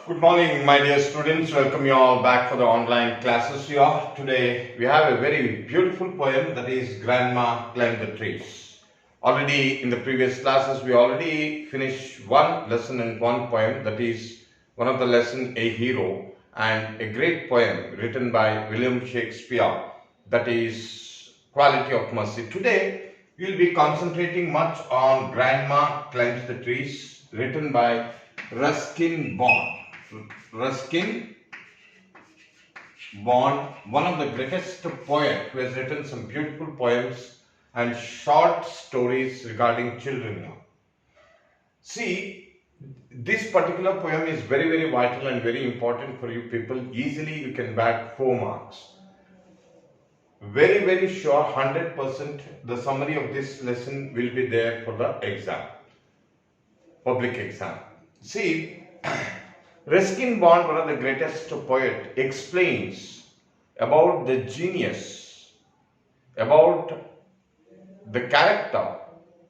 Good morning, my dear students. Welcome you all back for the online classes here. Today we have a very beautiful poem, that is Grandma Climbed the Trees. Already in the previous classes we already finished one lesson and one poem, that is one of the lesson, A Hero, and a great poem written by William Shakespeare, that is Quality of Mercy. Today we will be concentrating much on Grandma Climbs the Trees, written by Ruskin Bond. Ruskin Bond, one of the greatest poets who has written some beautiful poems and short stories regarding children. See, this particular poem is very vital and very important for you people. Easily you can bag 4 marks. Very sure, 100% the summary of this lesson will be there for the exam, public exam. See, Ruskin Bond, one of the greatest poet, explains about the genius, about the character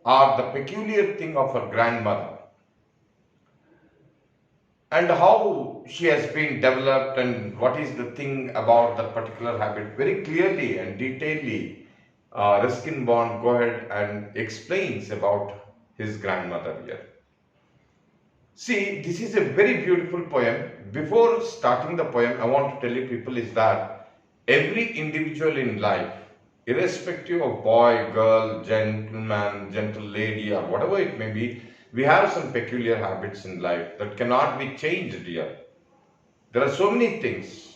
or the peculiar thing of her grandmother, and how she has been developed and what is the thing about that particular habit. Very clearly and detailedly, Ruskin Bond go ahead and explains about his grandmother here. See, this is a very beautiful poem. Before starting the poem, I want to tell you people is that every individual in life, irrespective of boy, girl, gentleman, gentle lady, or whatever it may be, we have some peculiar habits in life that cannot be changed here. There are so many things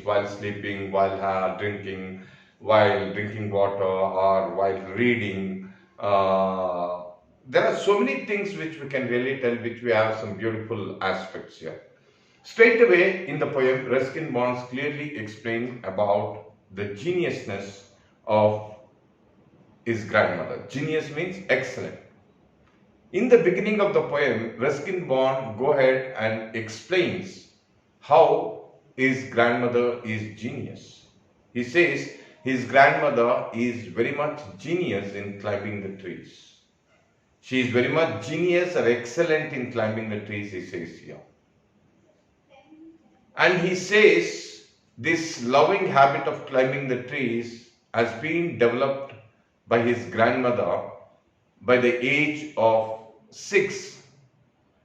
while sleeping, while drinking, while drinking water, or while reading. There are so many things which we can really tell, which we have some beautiful aspects here. Straight away in the poem, Ruskin Bonds clearly explains about the geniusness of his grandmother. Genius means excellent. In the beginning of the poem, Ruskin Bond go ahead and explains how his grandmother is genius. He says his grandmother is very much genius in climbing the trees. She is very much genius or excellent in climbing the trees, he says here. And he says this loving habit of climbing the trees has been developed by his grandmother by the age of 6,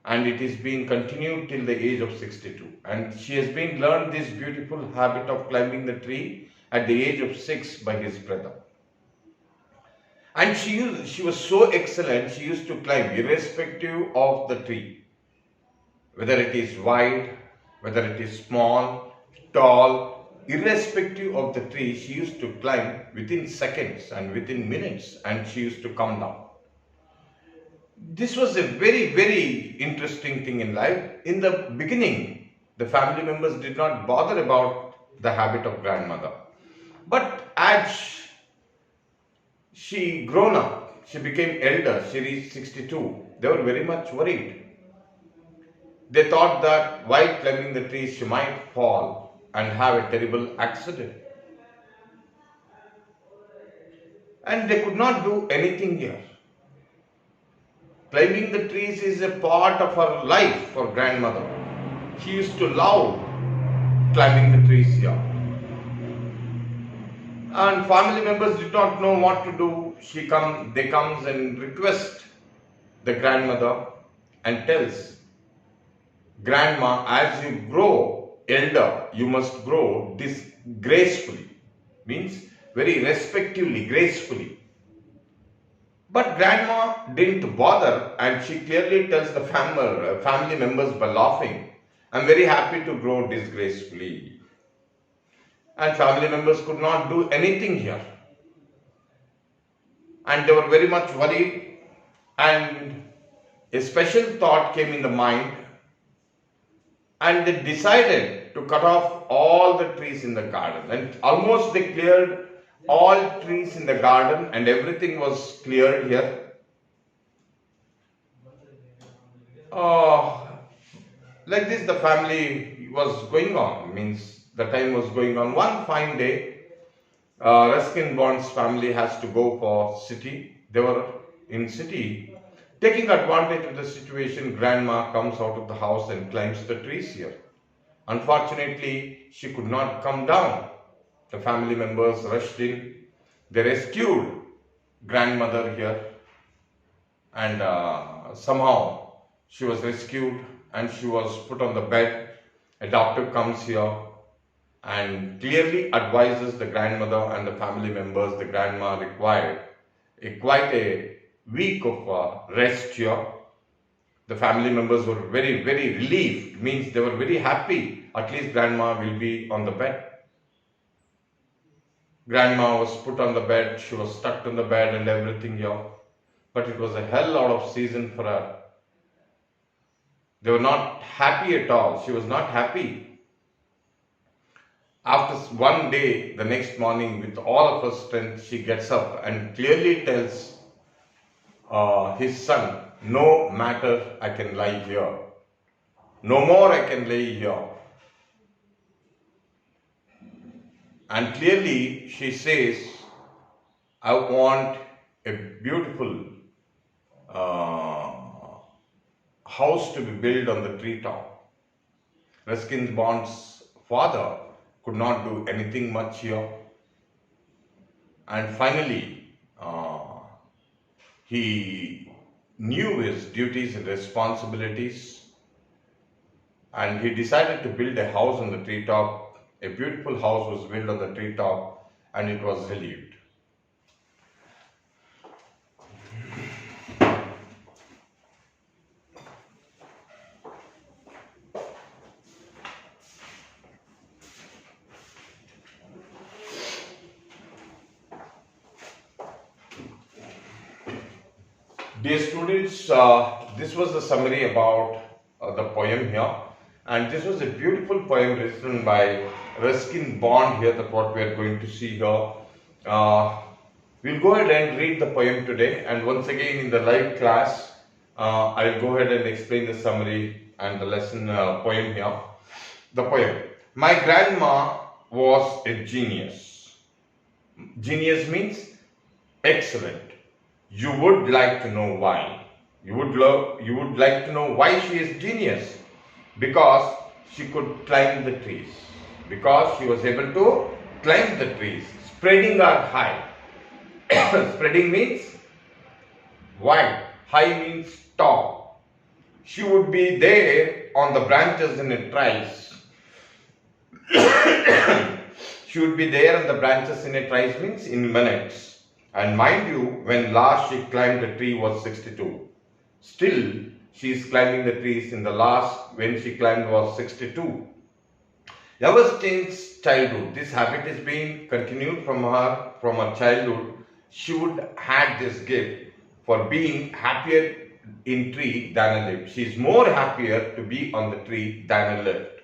and it is being continued till the age of 62. And she has been learned this beautiful habit of climbing the tree at the age of 6 by his brother. And she was so excellent, she used to climb irrespective of the tree. Whether it is wide, whether it is small, tall, irrespective of the tree, she used to climb within seconds and within minutes, and she used to come down. This was a very interesting thing in life. In the beginning, the family members did not bother about the habit of grandmother. But as she grown up, she became elder, she reached 62. They were very much worried. They thought that while climbing the trees, she might fall and have a terrible accident. And they could not do anything here. Climbing the trees is a part of her life for grandmother. She used to love climbing the trees here. And family members did not know what to do. They comes and request the grandmother and tells, Grandma, as you grow elder, you must grow gracefully. Means very respectively, gracefully. But grandma didn't bother, and she clearly tells the family members by laughing, I'm very happy to grow disgracefully. And family members could not do anything here. And they were very much worried, and a special thought came in the mind, and they decided to cut off all the trees in the garden. And almost they cleared all trees in the garden, and everything was cleared here. Like this the family was going on, means the time was going on. One fine day, Ruskin Bond's family has to go for city. They were in city Taking advantage of the situation, Grandma comes out of the house and climbs the trees here. Unfortunately, she could not come down. The family members rushed in. They rescued grandmother here, and somehow she was rescued and she was put on the bed. A doctor comes here and clearly advises the grandmother and the family members the grandma required quite a week of rest here. The family members were very, very relieved, means they were very happy. At least grandma will be on the bed. Grandma was put on the bed, she was stuck on the bed and everything here. But it was a hell lot of season for her. They were not happy at all. She was not happy. After one day, the next morning, with all of her strength, she gets up and clearly tells his son, no matter, I can lie here. No more I can lay here. And clearly she says, I want a beautiful house to be built on the treetop. Ruskin Bond's father could not do anything much here. And finally, he knew his duties and responsibilities, and he decided to build a house on the treetop. A beautiful house was built on the treetop, and it was relieved. Dear students, this was the summary about the poem here, and this was a beautiful poem written by Ruskin Bond here. That's what we are going to see here. We'll go ahead and read the poem today, and once again in the live class, I'll go ahead and explain the summary and the lesson poem here. The poem. My grandma was a genius. Genius means excellent. You would like to know why. You would like to know why she is genius. Because she could climb the trees. Because she was able to climb the trees, spreading her high. Spreading means wide. High means tall. She would be there on the branches in a trice. She would be there on the branches in a trice means in minutes. And mind you, when last she climbed the tree was 62. Still, she is climbing the trees in the last, when she climbed was 62. Ever since childhood, this habit is being continued from her childhood. She would had this gift for being happier in tree than a lift. She is more happier to be on the tree than a lift.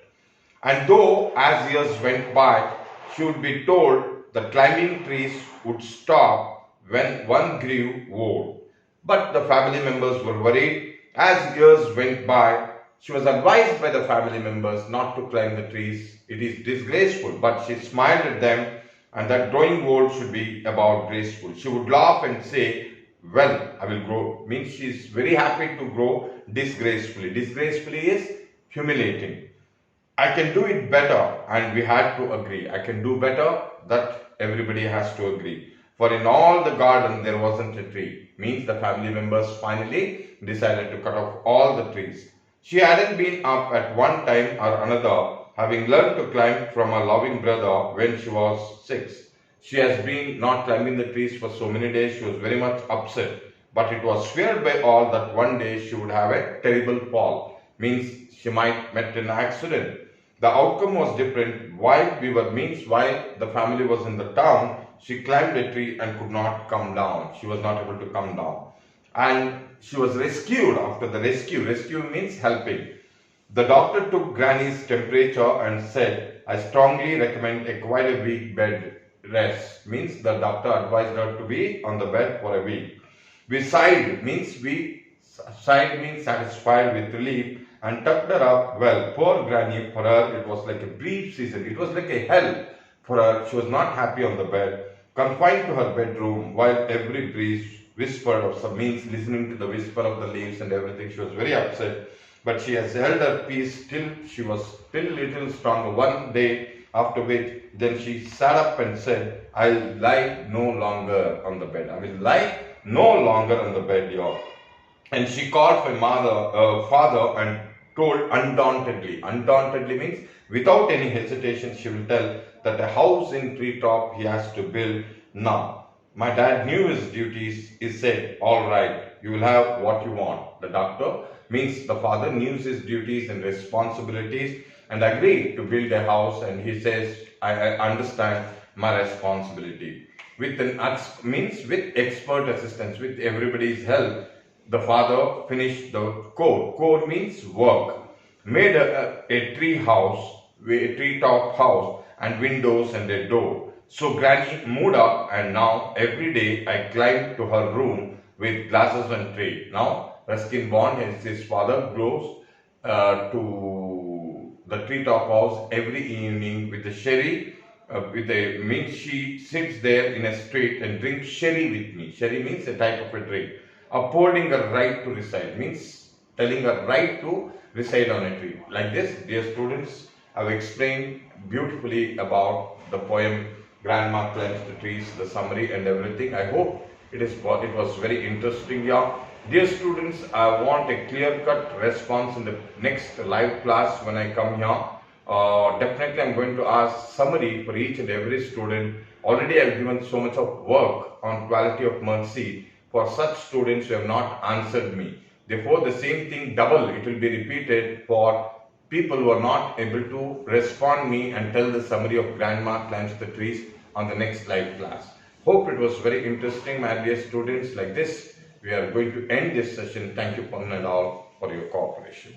And though as years went by, she would be told that climbing trees would stop when one grew old. But the family members were worried. As years went by, she was advised by the family members not to climb the trees. It is disgraceful, but she smiled at them, and that growing old should be about graceful. She would laugh and say, well, I will grow. Means she is very happy to grow disgracefully. Disgracefully is humiliating. I can do it better, and we had to agree. I can do better, that everybody has to agree. For in all the garden there wasn't a tree. Means the family members finally decided to cut off all the trees. She hadn't been up at one time or another, having learned to climb from her loving brother when she was 6. She has been not climbing the trees for so many days. She was very much upset. But it was feared by all that one day she would have a terrible fall. Means she might met an accident. The outcome was different. While the family was in the town, she climbed a tree and could not come down. She was not able to come down. And she was rescued after the rescue. Rescue means helping. The doctor took Granny's temperature and said, I strongly recommend quite a week bed rest. Means the doctor advised her to be on the bed for a week. We sighed means satisfied with relief, and tucked her up well. Poor Granny, for her it was like a brief season. It was like a hell for her. She was not happy on the bed, confined to her bedroom, while every breeze whispered, or some means listening to the whisper of the leaves and everything. She was very upset, but she has held her peace till she was still little stronger. One day, after which, then she sat up and said, I'll lie no longer on the bed. I will lie no longer on the bed, y'all. And she called for father and told undauntedly. Undauntedly means without any hesitation, she will tell that a house in treetop he has to build now. My dad knew his duties. He said, all right, you will have what you want. The doctor means the father knew his duties and responsibilities and agreed to build a house, and he says, I understand my responsibility. With means with expert assistance, with everybody's help, the father finished the core. Core means work. Made a tree house, a treetop house, and windows and a door. So Granny moved up, and now every day I climb to her room with glasses and tray. Now Ruskin Bond and his father goes to the treetop house every evening with a sherry. Means she sits there in a street and drinks sherry with me. Sherry means a type of a drink. Upholding a right to reside means telling a right to reside on a tree. Like this, dear students, I've explained beautifully about the poem Grandma Climbs the Trees, the summary and everything. I hope it was very interesting. Yeah. Dear students, I want a clear-cut response in the next live class when I come here. Definitely I'm going to ask summary for each and every student. Already I've given so much of work on quality of mercy for such students who have not answered me. Therefore, the same thing double, it will be repeated for people who are not able to respond me and tell the summary of Grandma Climbs the Trees on the next live class. Hope it was very interesting, my dear students. Like this, we are going to end this session. Thank you one and all for your cooperation.